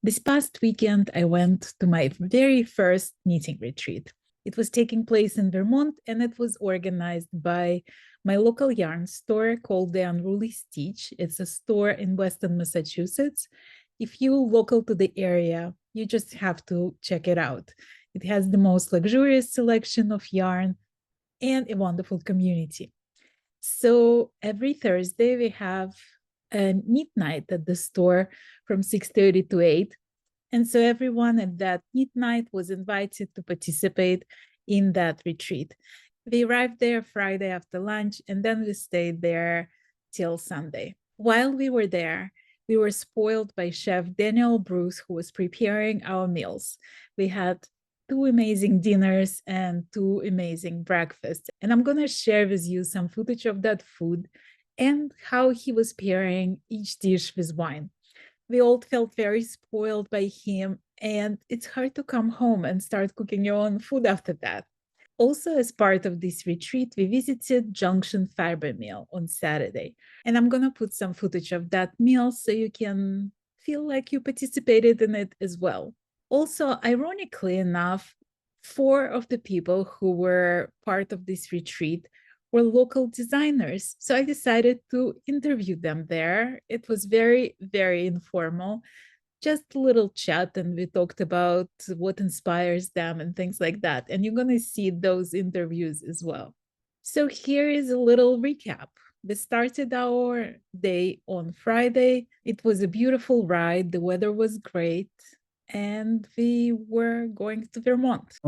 This past weekend, I went to my very first knitting retreat. It was taking place in Vermont and it was organized by my local yarn store called the Unruly Stitch. It's a store in Western Massachusetts. If you're local to the area, you just have to check it out. It has the most luxurious selection of yarn and a wonderful community. So every Thursday we have a knit night at the store from 6:30 to 8. And so everyone at that knit night was invited to participate in that retreat. We arrived there Friday after lunch, and then we stayed there till Sunday. While we were there, we were spoiled by Chef Daniel Bruce, who was preparing our meals. We had two amazing dinners and two amazing breakfasts. And I'm going to share with you some footage of that food and how he was pairing each dish with wine. We all felt very spoiled by him, and it's hard to come home and start cooking your own food after that. Also, as part of this retreat, we visited Junction Fiber Mill on Saturday, and I'm going to put some footage of that meal so you can feel like you participated in it as well. Also, ironically enough, four of the people who were part of this retreat were local designers. So I decided to interview them there. It was very, very informal, just a little chat, and we talked about what inspires them and things like that. And you're going to see those interviews as well. So here is a little recap. We started our day on Friday. It was a beautiful ride. The weather was great. And we were going to Vermont.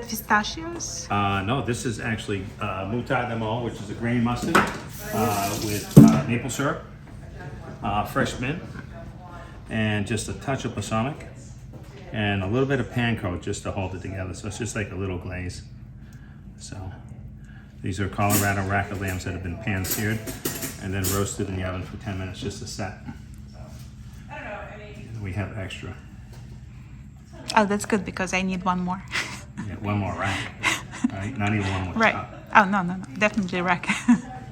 Pistachios? No, this is actually moutarde de mole, which is a grain mustard with maple syrup, fresh mint, and just a touch of balsamic, and a little bit of panko just to hold it together. So it's just like a little glaze. So these are Colorado racket lambs that have been pan seared and then roasted in the oven for 10 minutes just to set. And we have extra. Oh, that's good because I need one more. Yeah, one more rack, right? Not even one more. Right. Top. Oh, no. Definitely rack.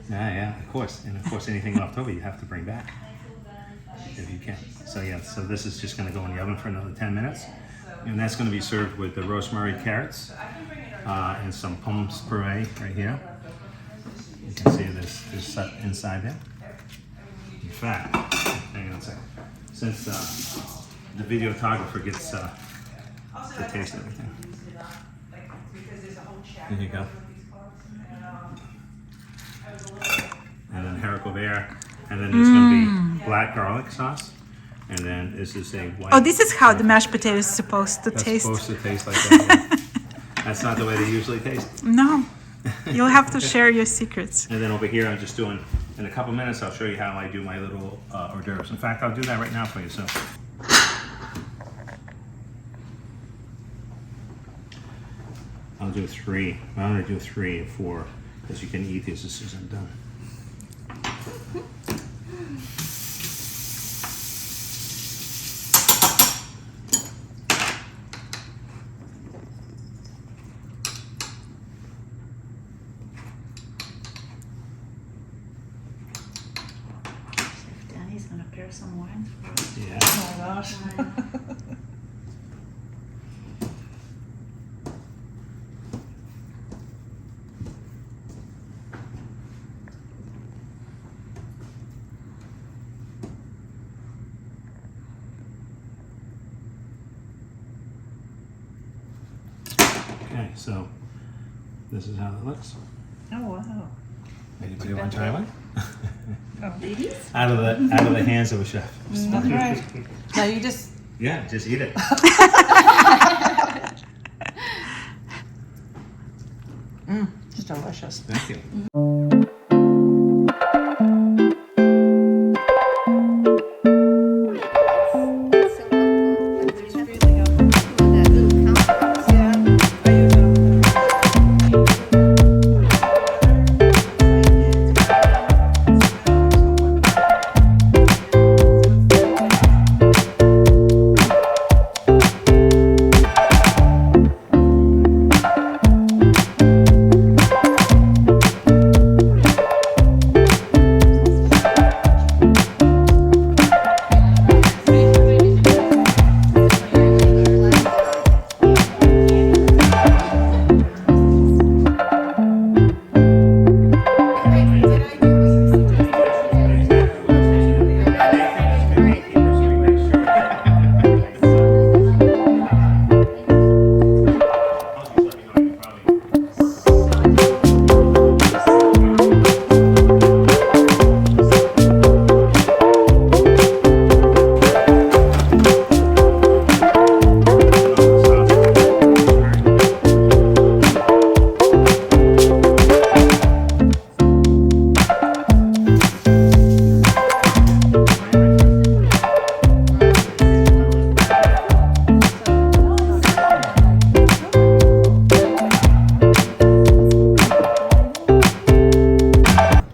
Yeah, of course. And of course, anything left over you have to bring back if you can. So yeah, so this is just going to go in the oven for another 10 minutes. And that's going to be served with the rosemary carrots and some pomes puree right here. You can see this set inside there. In fact, hang on a second. Since the videographer gets to taste everything. There you go. And then haricot vert, and then there's going to be black garlic sauce, And then this is a white. Oh, this is how the mashed potato is supposed to That's taste. supposed to taste like that. Yeah. That's not the way they usually taste. No, you'll have to share your secrets. And then over here, I'm just doing, in a couple minutes, I'll show you how I do my little hors d'oeuvres. In fact, I'll do that right now for you. So, I'll do 3. I'm gonna do 3 and 4 because you can eat these as soon as I'm done. Danny's gonna pair some wine for us. Yeah. Oh my gosh. Okay, so this is how it looks. Oh wow. Anybody want to try one? Oh, ladies? Out of the hands of a chef. That's right. Now you just Yeah, just eat it. it's delicious. Thank you.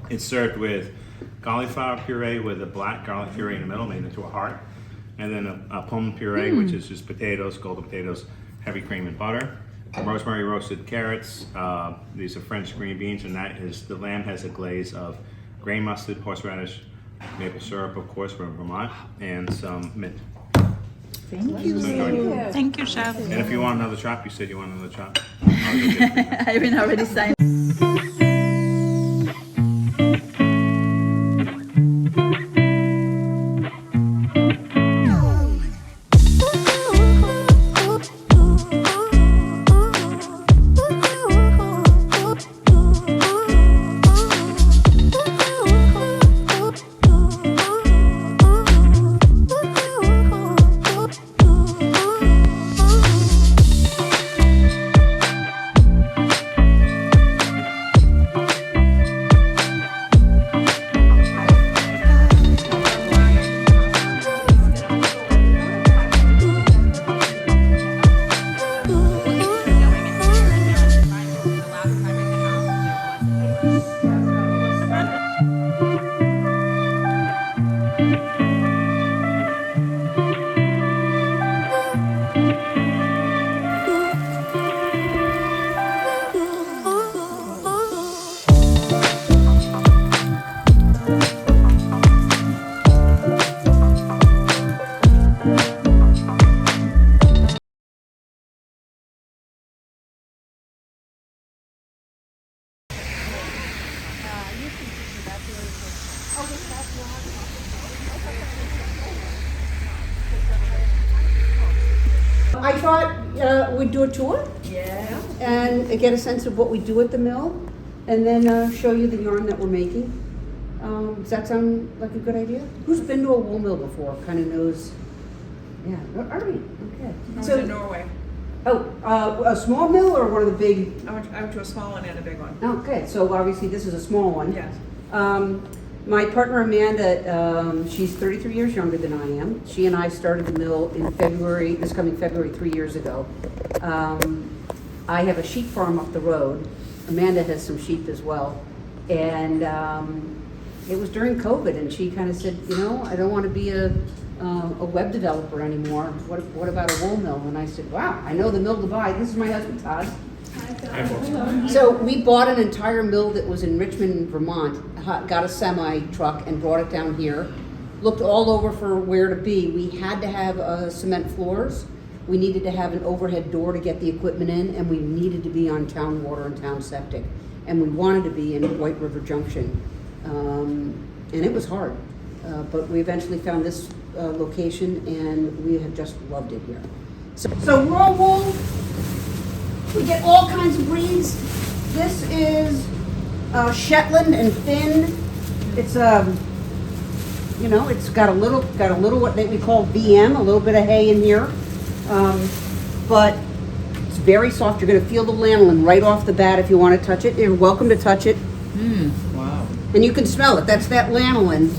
It's served with cauliflower puree with a black garlic puree in the middle, made into a heart, and then a pomme puree, which is just potatoes, golden potatoes, heavy cream and butter, rosemary roasted carrots. These are French green beans, and that is the lamb has a glaze of grain mustard, horseradish, maple syrup, of course, from Vermont, and some mint. Thank you. So enjoy. Thank you, chef. And if you want another chop, you said you want another chop. I'll go get it. I've been already signed. I thought we'd do a tour. Yeah. And get a sense of what we do at the mill, and then show you the yarn that we're making. Does that sound like a good idea? Who's been to a wool mill before? Kind of knows. Yeah. All right. Okay. I was in Norway. A small mill or one of the big? I went to a small one and a big one. Okay, so obviously this is a small one. Yes. My partner Amanda, she's 33 years younger than I am. She and I started the mill in February, this coming February, 3 years ago. I have a sheep farm up the road. Amanda has some sheep as well. And it was during COVID, and she kind of said, you know, I don't want to be a web developer anymore. What about a wool mill? And I said, wow, I know the mill to buy. This is my husband, Todd. So we bought an entire mill that was in Richmond, Vermont, got a semi truck and brought it down here. Looked all over for where to be. We had to have cement floors. We needed to have an overhead door to get the equipment in, and we needed to be on town water and town septic. And we wanted to be in White River Junction. And it was hard, but we eventually found this location, and we have just loved it here. So raw wool, we get all kinds of breeds. This is Shetland and Finn. It's you know, it's got a little what we call VM, a little bit of hay in here, but it's very soft. You're going to feel the lanolin right off the bat if you want to touch it. You're welcome to touch it. Wow. And you can smell it. That's that lanolin.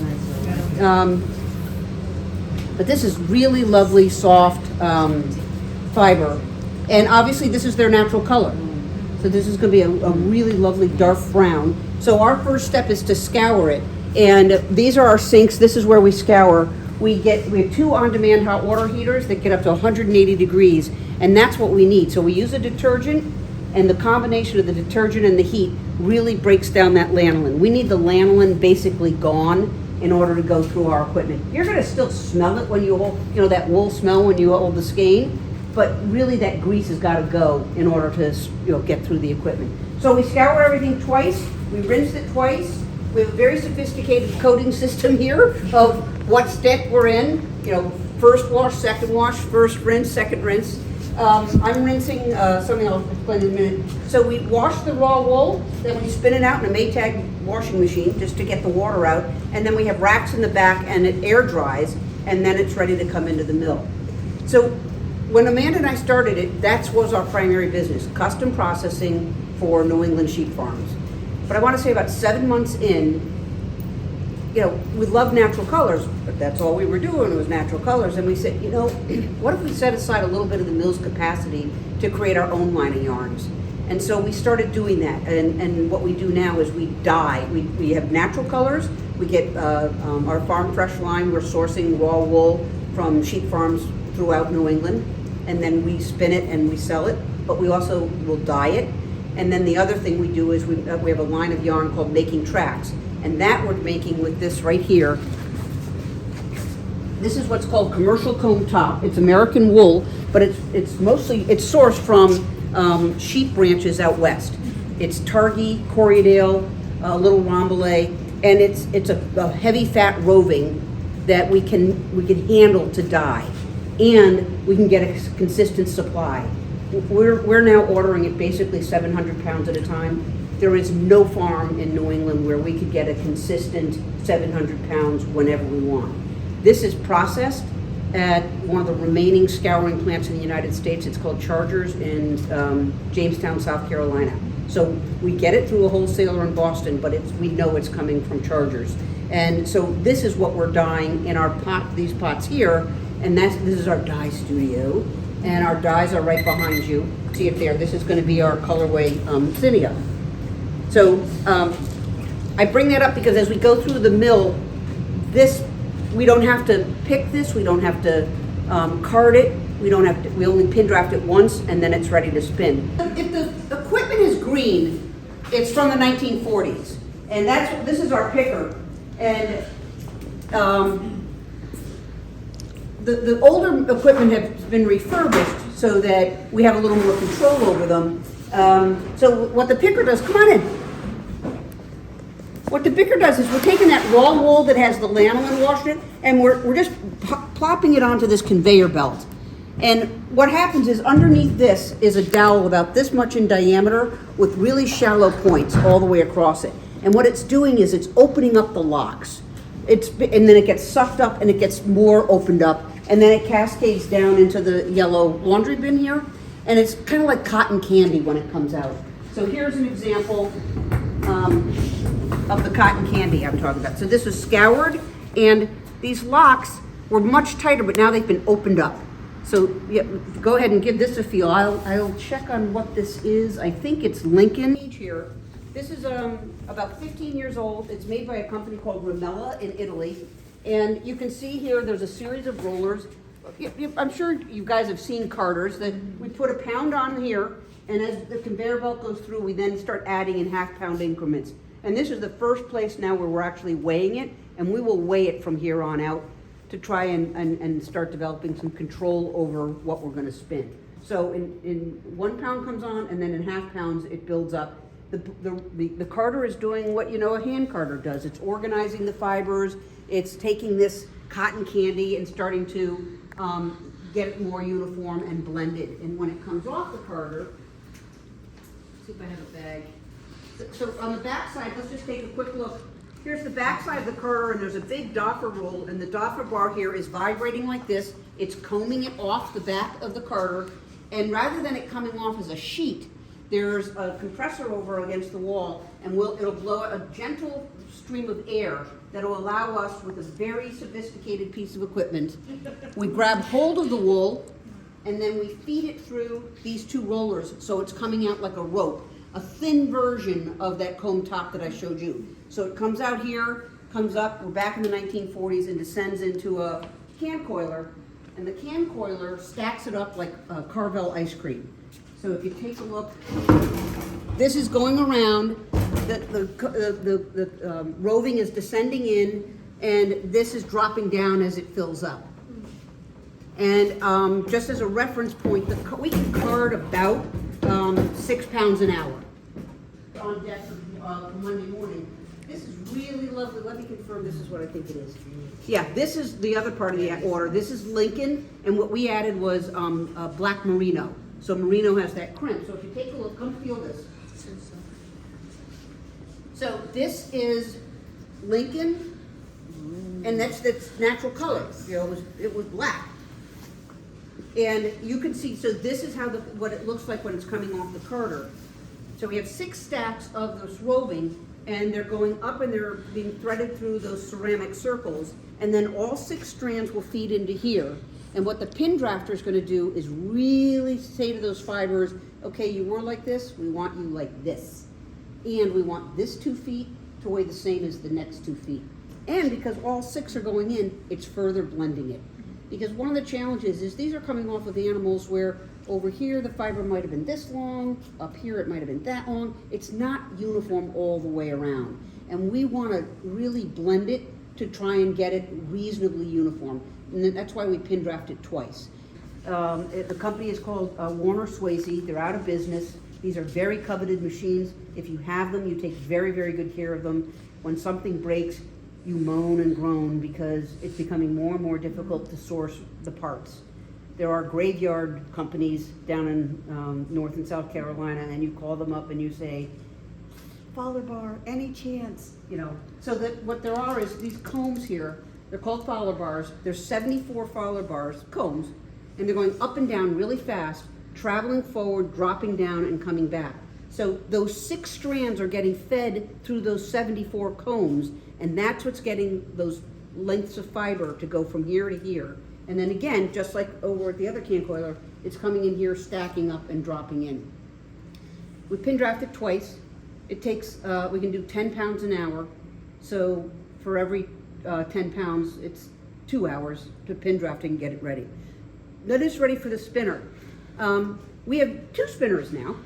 But this is really lovely, soft fiber. And obviously this is their natural color. So this is going to be a really lovely dark brown. So our first step is to scour it. And these are our sinks. This is where we scour. We have 2 on-demand hot water heaters that get up to 180 degrees. And that's what we need. So we use a detergent, and the combination of the detergent and the heat really breaks down that lanolin. We need the lanolin basically gone in order to go through our equipment. You're going to still smell it when you hold, you know, that wool smell when you hold the skein, but really that grease has got to go in order to, you know, get through the equipment. So we scour everything twice, we rinse it twice. We have a very sophisticated coating system here of what step we're in. You know, first wash, second wash, first rinse, second rinse. I'm rinsing something I'll explain in a minute. So we wash the raw wool, then we spin it out in a Maytag washing machine just to get the water out, and then we have racks in the back and it air dries, and then it's ready to come into the mill. So when Amanda and I started it, that was our primary business, custom processing for New England sheep farms. But I want to say about 7 months in, you know, we love natural colors, but that's all we were doing was natural colors. And we said, you know, what if we set aside a little bit of the mill's capacity to create our own line of yarns? And so we started doing that. And what we do now is we dye. We have natural colors. We get our farm fresh line. We're sourcing raw wool from sheep farms throughout New England. And then we spin it and we sell it. But we also will dye it. And then the other thing we do is we have a line of yarn called Making Tracks. And that we're making with this right here. This is what's called commercial comb top. It's American wool, but it's sourced from sheep ranches out west. It's Targhee, Corriedale, Little Rambouillet, and it's a heavy fat roving that we can handle to dye, and we can get a consistent supply. We're now ordering it basically 700 pounds at a time. There is no farm in New England where we could get a consistent 700 pounds whenever we want. This is processed at one of the remaining scouring plants in the United States. It's called Chargers in Jamestown, South Carolina. So we get it through a wholesaler in Boston, but we know it's coming from Chargers. And so this is what we're dyeing in our these pots here, and this is our dye studio. And our dyes are right behind you. See it there. This is going to be our colorway zinnia. So I bring that up because as we go through the mill, we don't have to pick this. We don't have to card it. We only pin draft it once, and then it's ready to spin. If the equipment is green, it's from the 1940s, and this is our picker. And the older equipment has been refurbished so that we have a little more control over them. So what the picker does, come on in. What the picker does is we're taking that raw wool that has the lanolin washed in, and we're just plopping it onto this conveyor belt. And what happens is underneath this is a dowel about this much in diameter with really shallow points all the way across it. And what it's doing is it's opening up the locks. And then it gets sucked up and it gets more opened up. And then it cascades down into the yellow laundry bin here. And it's kind of like cotton candy when it comes out. So here's an example of the cotton candy I'm talking about. So this was scoured, and these locks were much tighter, but now they've been opened up. So yeah, go ahead and give this a feel. I'll check on what this is. I think it's Lincoln. Here. This is about 15 years old. It's made by a company called Gourmet in Italy. And you can see here there's a series of rollers. I'm sure you guys have seen carders that we put a pound on here, and as the conveyor belt goes through, we then start adding in half-pound increments. And this is the first place now where we're actually weighing it, and we will weigh it from here on out to try and start developing some control over what we're going to spin. So in 1 pound comes on, and then in half pounds it builds up. The carder is doing what a hand carder does. It's organizing the fibers. It's taking this cotton candy and starting to get it more uniform and blended. And when it comes off the carder, let's see if I have a bag. So on the back side, let's just take a quick look. Here's the back side of the carder, and there's a big doffer roll, and the doffer bar here is vibrating like this. It's combing it off the back of the carder, and rather than it coming off as a sheet, there's a compressor over against the wall, and it'll blow a gentle stream of air that will allow us, with a very sophisticated piece of equipment, we grab hold of the wool, and then we feed it through these two rollers, so it's coming out like a rope, a thin version of that comb top that I showed you. So it comes out here, comes up, we're back in the 1940s, and descends into a can coiler, and the can coiler stacks it up like Carvel ice cream. So if you take a look, this is going around, the roving is descending in, and this is dropping down as it fills up. And just as a reference point, we can card about 6 pounds an hour on deck for Monday morning. This is really lovely. Let me confirm this is what I think it is. Yeah, this is the other part of the order. This is Lincoln, and what we added was black merino. So merino has that crimp. So if you take a look, come feel this. So this is Lincoln, and that's natural color. It was black. And you can see, so this is how what it looks like when it's coming off the carder. So we have 6 stacks of this roving, and they're going up and they're being threaded through those ceramic circles, and then all 6 strands will feed into here. And what the pin drafter is going to do is really say to those fibers, okay, you were like this, we want you like this. And we want this 2 feet to weigh the same as the next 2 feet. And because all 6 are going in, it's further blending it. Because one of the challenges is these are coming off of animals where over here the fiber might have been this long, up here it might have been that long. It's not uniform all the way around. And we want to really blend it to try and get it reasonably uniform. And that's why we pin draft it twice. The company is called Warner Swayze. They're out of business. These are very coveted machines. If you have them, you take very, very good care of them. When something breaks, you moan and groan because it's becoming more and more difficult to source the parts. There are graveyard companies down in North and South Carolina, and you call them up and you say, Fowler bar, any chance? So that what there are is these combs here. They're called Fowler bars. There's 74 Fowler bars, combs, and they're going up and down really fast, traveling forward, dropping down, and coming back. So those 6 strands are getting fed through those 74 combs, and that's what's getting those lengths of fiber to go from here to here. And then again, just like over at the other can coiler, it's coming in here, stacking up and dropping in. We pin draft it twice. It takes, we can do 10 pounds an hour. So for every 10 pounds, it's 2 hours to pin draft and get it ready. That is ready for the spinner. We have 2 spinners now.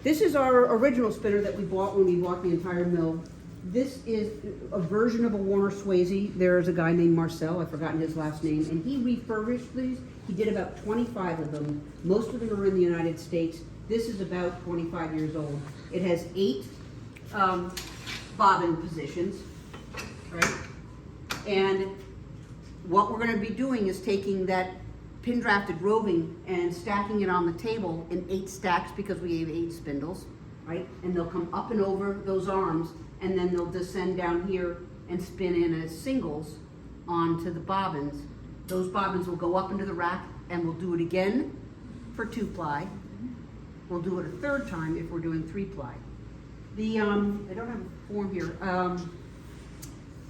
This is our original spinner that we bought when we bought the entire mill. This is a version of a Warner Swayze. There's a guy named Marcel, I've forgotten his last name, and he refurbished these. He did about 25 of them. Most of them are in the United States. This is about 25 years old. It has 8 bobbin positions, right? And what we're going to be doing is taking that pin drafted roving and stacking it on the table in 8 stacks because we have 8 spindles, right? And they'll come up and over those arms, and then they'll descend down here and spin in as singles onto the bobbins. Those bobbins will go up into the rack, and we'll do it again for 2-ply. We'll do it a third time if we're doing 3-ply. I don't have a form here.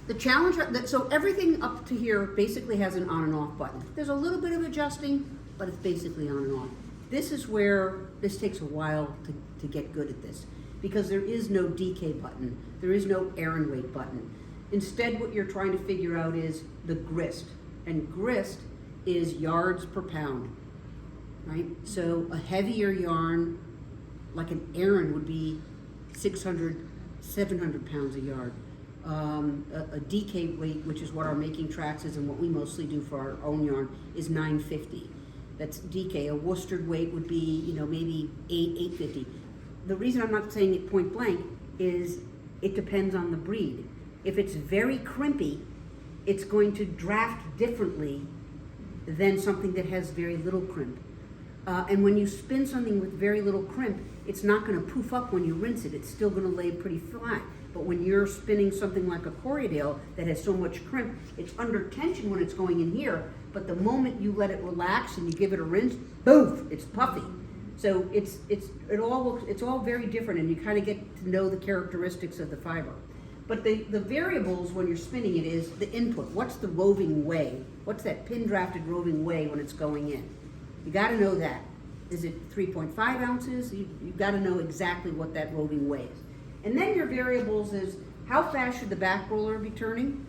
The challenge, so everything up to here basically has an on and off button. There's a little bit of adjusting, but it's basically on and off. This is where this takes a while to get good at this, because there is no DK button. There is no Aaron weight button. Instead, what you're trying to figure out is the grist. And grist is yards per pound, right? So a heavier yarn, like an Aaron, would be 600, 700 pounds a yard. A DK weight, which is what our making tracks is and what we mostly do for our own yarn, is 950. That's DK. A worsted weight would be, maybe 850. The reason I'm not saying it point blank is it depends on the breed. If it's very crimpy, it's going to draft differently than something that has very little crimp. And when you spin something with very little crimp, it's not going to poof up when you rinse it. It's still going to lay pretty flat. But when you're spinning something like a Corriedale that has so much crimp, it's under tension when it's going in here, but the moment you let it relax and you give it a rinse, boof, it's puffy. So it's all very different, and you kind of get to know the characteristics of the fiber. But the variables when you're spinning it is the input. What's the roving way? What's that pin drafted roving way when it's going in? You got to know that. Is it 3.5 ounces? You've got to know exactly what that roving way is. And then your variables is how fast should the back roller be turning?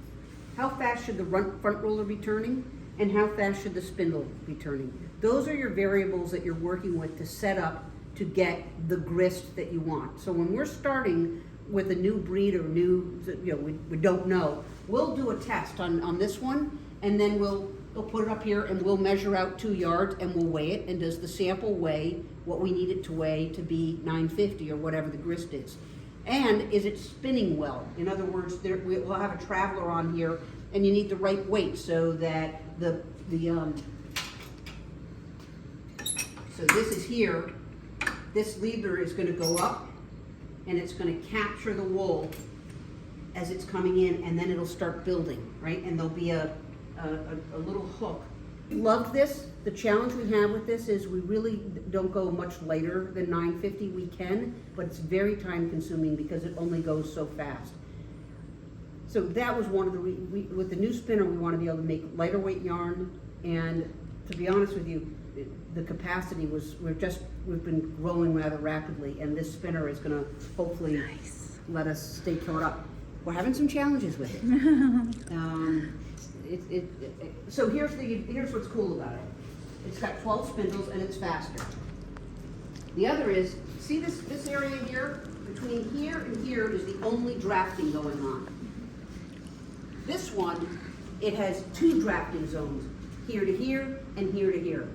How fast should the front roller be turning? And how fast should the spindle be turning? Those are your variables that you're working with to set up to get the grist that you want. So when we're starting with a new breed or we don't know, we'll do a test on this one, and then we'll put it up here and we'll measure out 2 yards and we'll weigh it. And does the sample weigh what we need it to weigh to be 950 or whatever the grist is? And is it spinning well? In other words, we'll have a traveler on here, and you need the right weight so that so this is here. This lever is going to go up, and it's going to capture the wool as it's coming in, and then it'll start building, right? And there'll be a little hook. Loved this. The challenge we have with this is we really don't go much later than 950. We can, but it's very time consuming because it only goes so fast. So that was one of the with the new spinner, we want to be able to make lighter weight yarn, and to be honest with you, the capacity was we've been growing rather rapidly, and this spinner is going to hopefully let us stay caught up. We're having some challenges with it. So here's what's cool about it. It's got 12 spindles and it's faster. The other is, see this area here? Between here and here is the only drafting going on. This one, it has 2 drafting zones, here to here and here to here.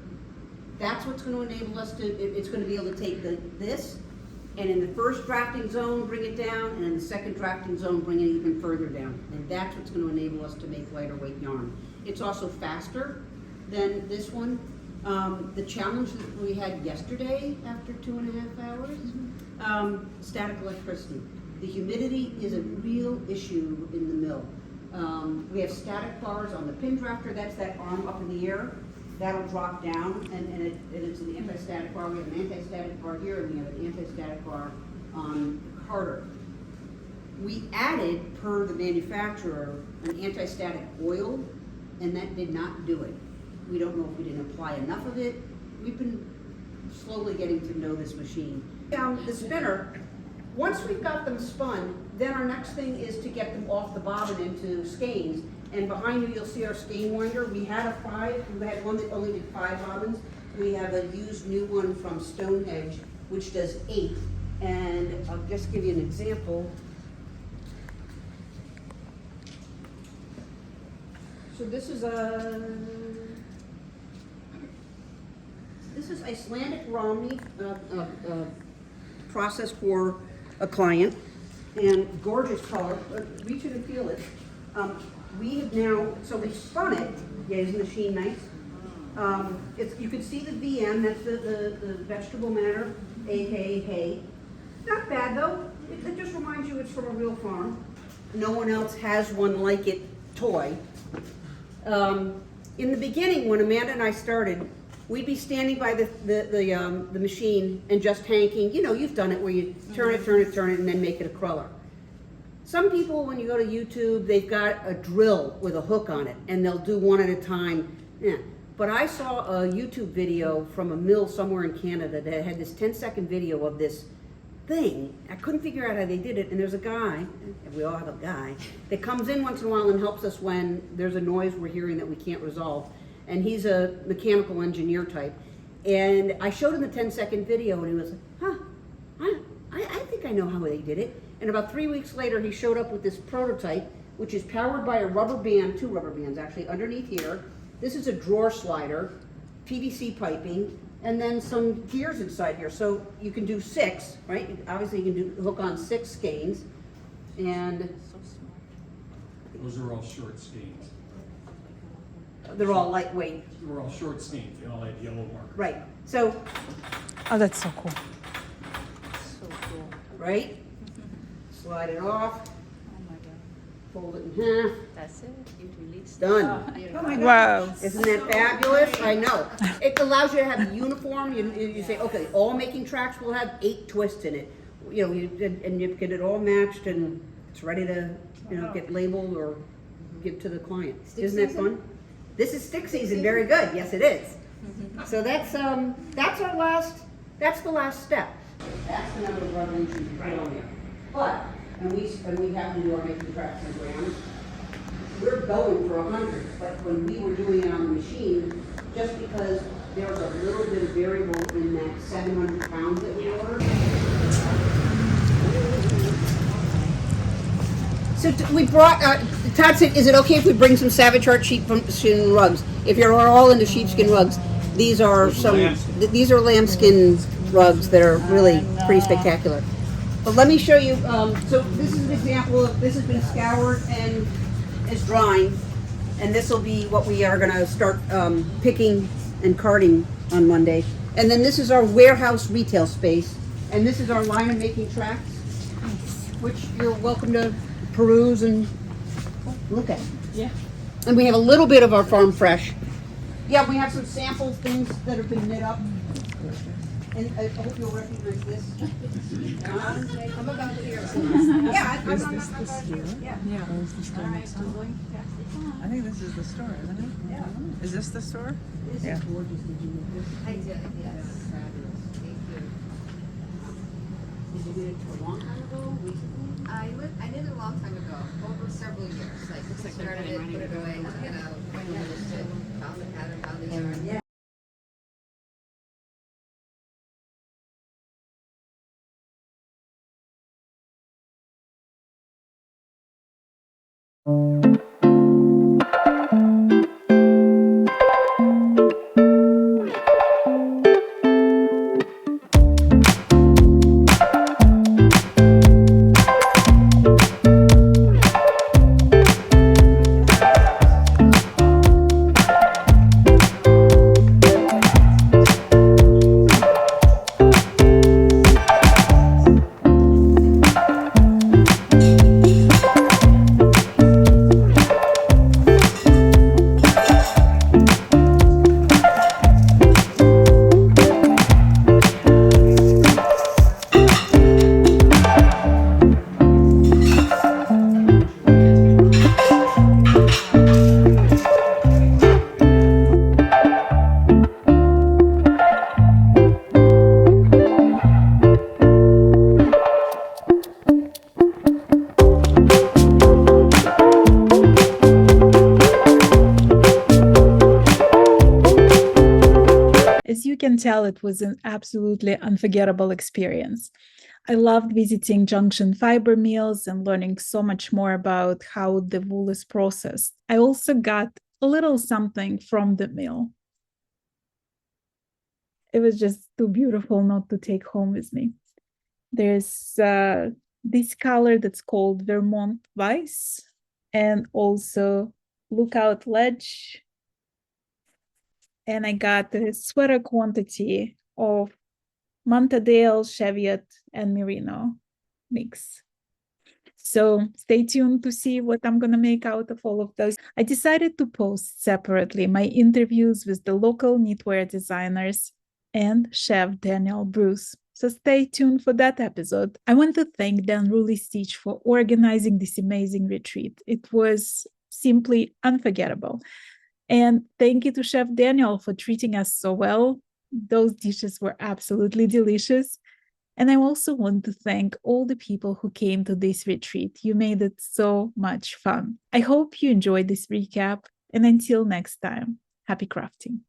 That's what's going to enable us to, it's going to be able to take this, and in the first drafting zone, bring it down, and in the second drafting zone, bring it even further down. And that's what's going to enable us to make lighter weight yarn. It's also faster than this one. The challenge that we had yesterday after 2.5 hours, static electricity. The humidity is a real issue in the mill. We have static bars on the pin drafter. That's that arm up in the air. That'll drop down, and it's an anti-static bar. We have an anti-static bar here, and we have an anti-static bar on the carter. We added, per the manufacturer, an anti-static oil, and that did not do it. We don't know if we didn't apply enough of it. We've been slowly getting to know this machine. Now, the spinner, once we've got them spun, then our next thing is to get them off the bobbin into skeins. And behind you, you'll see our skein winder. We had we had one that only did 5 bobbins. We have a used new one from Stonehenge, which does 8. And I'll just give you an example. So this is Icelandic Romney, process for a client, and gorgeous color. Reach it and feel it. We have now, so we spun it. Yeah, isn't the machine nice? You can see the VM, that's the vegetable matter, aka hay. Not bad though. It just reminds you it's from a real farm. No one else has one like it toy. In the beginning, when Amanda and I started, we'd be standing by the machine and just hanking. You know, you've done it where you turn it, and then make it a cruller. Some people, when you go to YouTube, they've got a drill with a hook on it, and they'll do one at a time. Yeah. But I saw a YouTube video from a mill somewhere in Canada that had this 10-second video of this thing. I couldn't figure out how they did it, and there's a guy, and we all have a guy, that comes in once in a while and helps us when there's a noise we're hearing that we can't resolve. And he's a mechanical engineer type. And I showed him the 10-second video, and he was like, I think I know how they did it. And about 3 weeks later, he showed up with this prototype, which is powered by a rubber band, 2 rubber bands actually, underneath here. This is a drawer slider, PVC piping, and then some gears inside here. So you can do 6, right? Obviously you can hook on 6 skeins. And Those are all short skeins. they're all lightweight. They're all short skeins. They all have yellow markers. Right. So, Oh, that's so cool. right? Slide it off. Oh my God. Fold it in half. That's it. It released. Done. Oh my Wow. Isn't that fabulous? I know. It allows you to have a uniform. You say, okay, all making tracks will have 8 twists in it. You know, and you get it all matched and it's ready to, get labeled or give to the client. Isn't that fun? This is stick season. Very good. Yes, it is. So that's the last step. That's the number of revolutions you put on there. But, and we have to do our making tracks and grams. We're going for 100, but when we were doing it on the machine, just because there was a little bit of variable in that 700 pounds that we ordered. So we brought, Todd said, is it okay if we bring some Savage Heart sheepskin rugs? If you're all into sheepskin rugs, these are these are lambskin rugs that are really pretty spectacular. But let me show you, so this is an example of, this has been scoured and is drying, and this will be what we are gonna start picking and carting on Monday. And then this is our warehouse retail space, and this is our line of making tracks, which you're welcome to peruse and look at. Yeah. And we have a little bit of our farm fresh. Yeah, we have some sample things that have been knit up. And I hope you'll recognize this. I'm about to hear. Yeah, I'm about to hear. Yeah. Yeah. I think this is the store, isn't it? Yeah. Is this the store? Yeah. Gorgeous. Did you make this? I did, yes. Fabulous. Thank you. Did you get it a long time ago? Recently? I did it a long time ago, over several years. Like, started it, put it away, found the pattern, found the yarn. Yeah. As you can tell, it was an absolutely unforgettable experience. I loved visiting Junction fiber mills and learning so much more about how the wool is processed. I also got a little something from the mill. It was just too beautiful not to take home with me. There's this color that's called Vermont Vice, and also Lookout Ledge. And I got a sweater quantity of Montadale, Cheviot, and Merino mix. So stay tuned to see what I'm going to make out of all of those. I decided to post separately my interviews with the local knitwear designers and Chef Daniel Bruce. So stay tuned for that episode. I want to thank the Unruly Stitch for organizing this amazing retreat. It was simply unforgettable. And thank you to Chef Daniel for treating us so well. Those dishes were absolutely delicious. And I also want to thank all the people who came to this retreat. You made it so much fun. I hope you enjoyed this recap. And until next time, happy crafting.